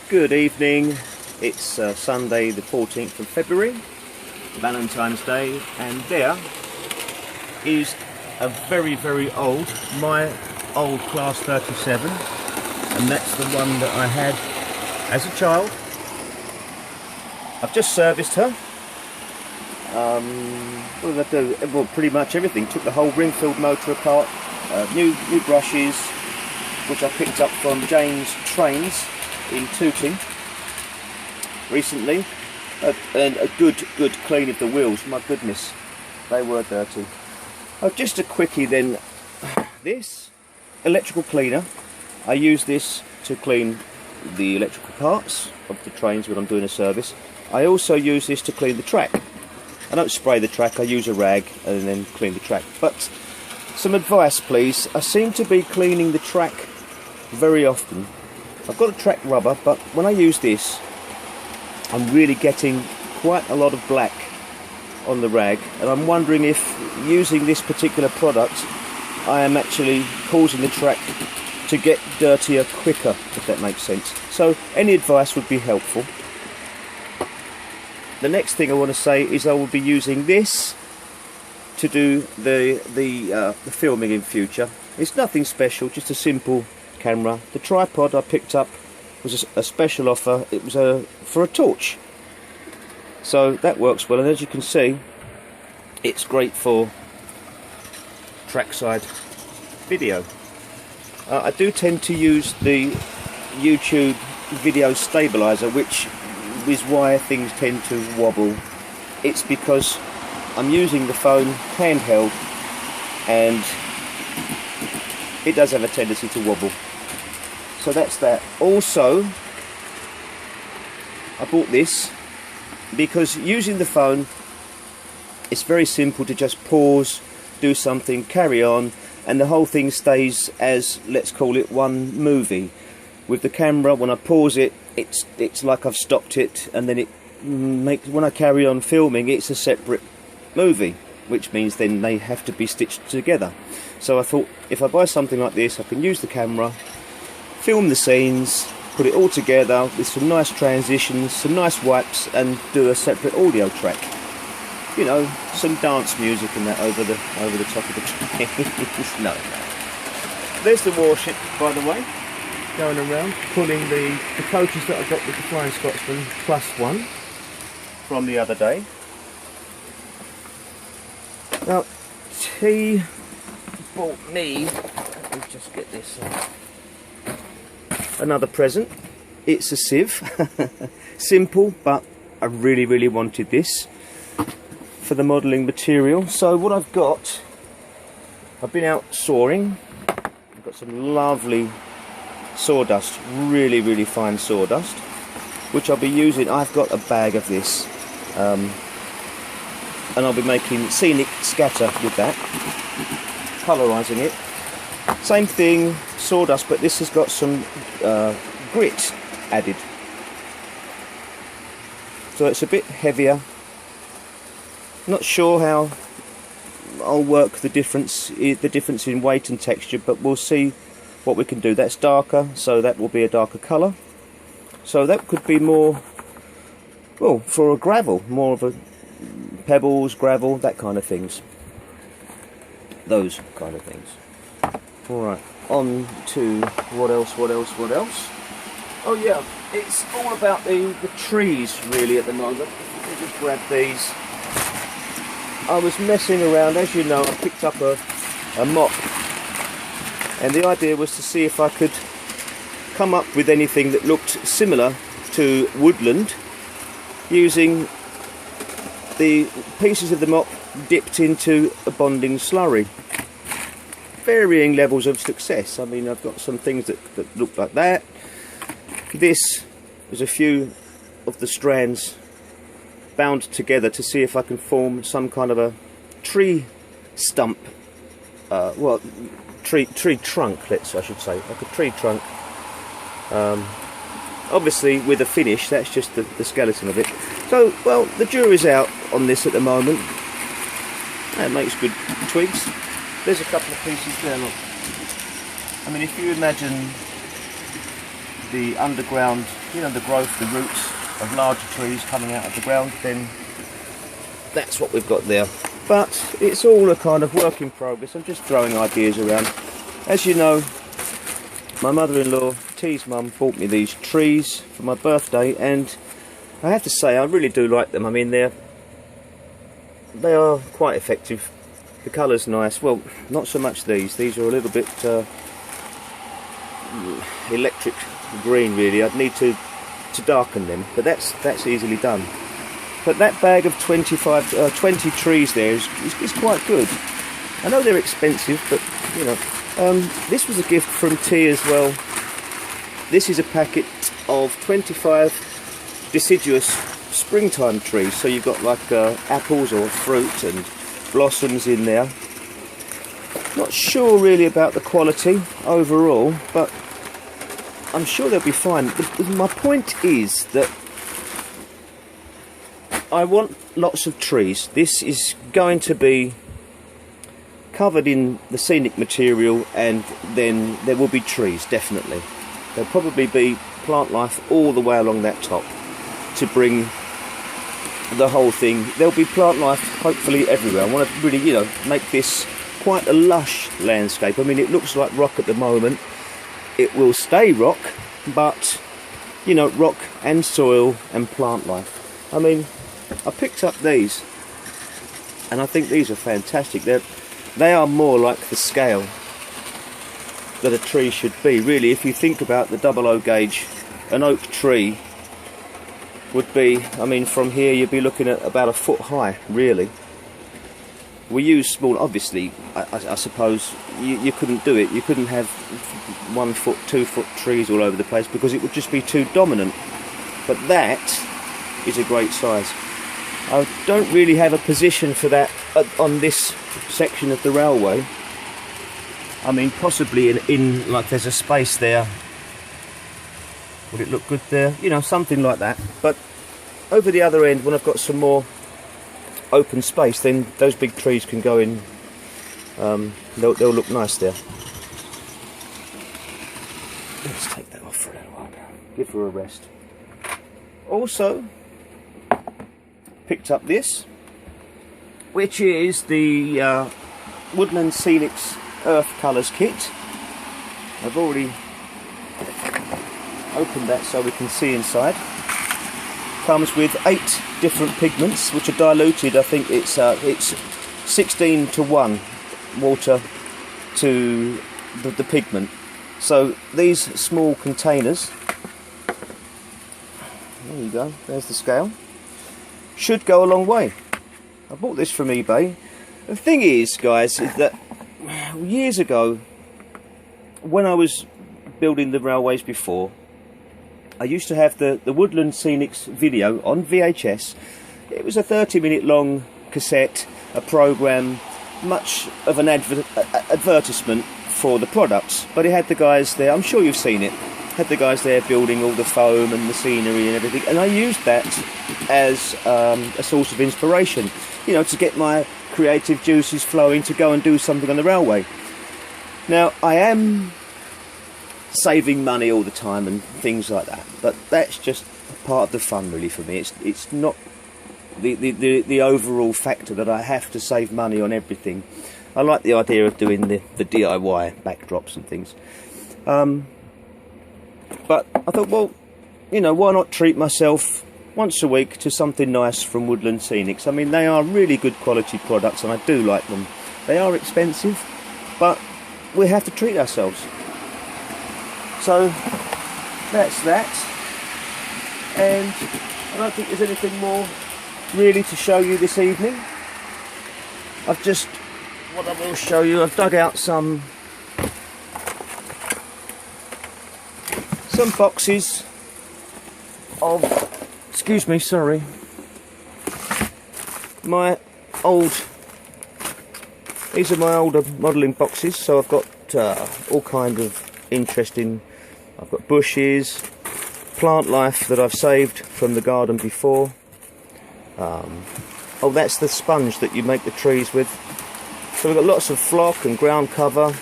Good evening. It's Sunday the 14th of February, Valentine's Day, and there is a very old, my old Class 37, and that's the one that I had as a child. I've just serviced her. What did I do? Well, pretty much everything. Took the whole rim-filled motor apart, new brushes, which I picked up from James Trains in Tooting recently, and a good clean of the wheels. My goodness, they were dirty. Oh, just a quickie then. This electrical cleaner, I use this to clean the electrical parts of the trains when I'm doing a service. I also use this to clean the track. I don't spray the track, I use a rag and then clean the track. But some advice please. I seem to be cleaning the track very often. I've got a track rubber, but when I use this, I'm really getting quite a lot of black on the rag, and I'm wondering if using this particular product, I am actually causing the track to get dirtier quicker, if that makes sense. So any advice would be helpful. The next thing I want to say is I will be using this to do the filming in future. It's nothing special, just a simple camera. The tripod I picked up was a special offer. It was for a torch, so that works well, and as you can see, it's great for trackside video. I do tend to use the YouTube video stabilizer, which is why things tend to wobble. It's because I'm using the phone handheld and it does have a tendency to wobble. So that's that. Also, I bought this because using the phone, it's very simple to just pause, do something, carry on, and the whole thing stays as, let's call it, one movie. With the camera, when I pause it, it's like I've stopped it, and then when I carry on filming, it's a separate movie, which means then they have to be stitched together. So I thought, if I buy something like this, I can use the camera, film the scenes, put it all together with some nice transitions, some nice wipes, and do a separate audio track. You know, some dance music and that over the top of the train. No. There's the warship, by the way, going around, pulling the coaches that I got with the Flying Scotsman +1 from the other day. Now, T bought me, let me just get this another present. It's a sieve. Simple, but I really wanted this for the modelling material. So what I've got, I've been out sawing. I've got some lovely sawdust, really fine sawdust, which I'll be using. I've got a bag of this, and I'll be making scenic scatter with that, colorising it. Same thing, sawdust, but this has got some grit added, so it's a bit heavier. Not sure how I'll work the difference in weight and texture, but we'll see what we can do. That's darker, so that will be a darker colour. So that could be more, well, for a gravel, more of a pebbles, gravel, that kind of things. Those kind of things. Alright, on to what else? Oh yeah, it's all about the trees really at the moment. Let me just grab these. I was messing around, as you know, I picked up a mop, and the idea was to see if I could come up with anything that looked similar to woodland using the pieces of the mop dipped into a bonding slurry. Varying levels of success. I mean, I've got some things that look like that. This is a few of the strands bound together to see if I can form some kind of a tree stump, well, tree trunk, I should say, like a tree trunk. Obviously with a finish, that's just the skeleton of it. So, well, the jury's out on this at the moment. That makes good twigs. There's a couple of pieces there, look. I mean, if you imagine the underground, you know, the growth, the roots of larger trees coming out of the ground, then that's what we've got there. But it's all a kind of work in progress. I'm just throwing ideas around. As you know, my mother-in-law, T's mum, bought me these trees for my birthday, and I have to say I really do like them. I mean, they are quite effective. The colour's nice. Well, not so much these. These are a little bit electric green, really. I'd need to darken them, but that's easily done. But that bag of 20 trees there is quite good. I know they're expensive, but you know, this was a gift from T as well. This is a packet of 25 deciduous springtime trees. So you've got like apples or fruit and blossoms in there. Not sure really about the quality overall, but I'm sure they'll be fine. My point is that I want lots of trees. This is going to be covered in the scenic material, and then there will be trees, definitely. There'll probably be plant life all the way along that top to bring the whole thing. There'll be plant life hopefully everywhere. I want to really, you know, make this quite a lush landscape. I mean, it looks like rock at the moment. It will stay rock, but you know, rock and soil and plant life. I mean, I picked up these, and I think these are fantastic. They are more like the scale that a tree should be. Really, if you think about the 00 gauge, an oak tree would be, I mean, from here you'd be looking at about a foot high, really. We use small, obviously, I suppose you couldn't do it. You couldn't have 1 foot, 2 foot trees all over the place because it would just be too dominant. But that is a great size. I don't really have a position for that on this section of the railway. I mean, possibly in like there's a space there. Would it look good there? You know, something like that. But over the other end, when I've got some more open space, then those big trees can go in. They'll look nice there. Let's take that off for a little while. Give her a rest. Also, picked up this, which is the Woodland Scenics Earth Colours kit. I've already opened that so we can see inside. Comes with 8 different pigments, which are diluted. I think it's 16:1 water to the pigment. So these small containers, there you go, there's the scale, should go a long way. I bought this from eBay. The thing is, guys, is that years ago, when I was building the railways before, I used to have the Woodland Scenics video on VHS. It was a 30-minute long cassette, a program, much of an advertisement for the products, but it had the guys there, I'm sure you've seen it, had the guys there building all the foam and the scenery and everything, and I used that as a source of inspiration, you know, to get my creative juices flowing to go and do something on the railway. Now, I am saving money all the time and things like that, but that's just part of the fun really for me. It's not the overall factor that I have to save money on everything. I like the idea of doing the DIY backdrops and things, but I thought, well, you know, why not treat myself once a week to something nice from Woodland Scenics. I mean, they are really good quality products and I do like them. They are expensive, but we have to treat ourselves. So that's that, and I don't think there's anything more really to show you this evening. What I will show you, I've dug out some boxes of, excuse me, sorry, these are my older modelling boxes, so I've got all kind of interesting, I've got bushes, plant life that I've saved from the garden before. Oh, that's the sponge that you make the trees with. So we've got lots of flock and ground cover,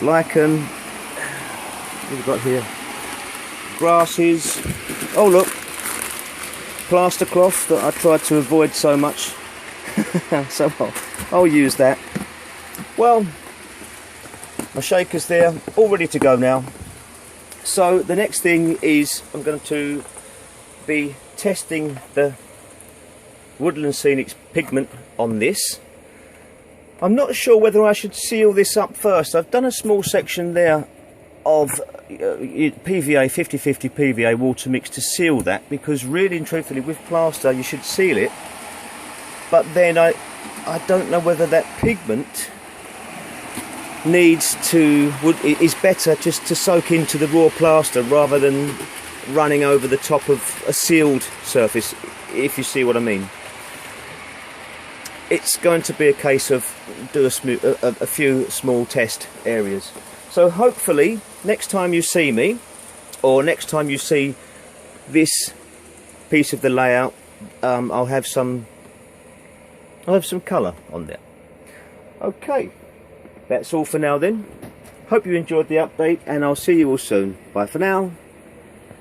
lichen. What have we got here? grasses. Oh look, plaster cloth that I tried to avoid so much. So I'll use that. Well, my shaker's there, all ready to go now. So the next thing is I'm going to be testing the Woodland Scenics pigment on this. I'm not sure whether I should seal this up first. I've done a small section there of PVA, 50-50 PVA water mix to seal that, because really and truthfully with plaster you should seal it, but then I don't know whether that pigment is better just to soak into the raw plaster rather than running over the top of a sealed surface, if you see what I mean. It's going to be a case of do a few small test areas. So hopefully next time you see me, or next time you see this piece of the layout, I'll have some colour on there. Okay, that's all for now then. Hope you enjoyed the update, and I'll see you all soon. Bye for now.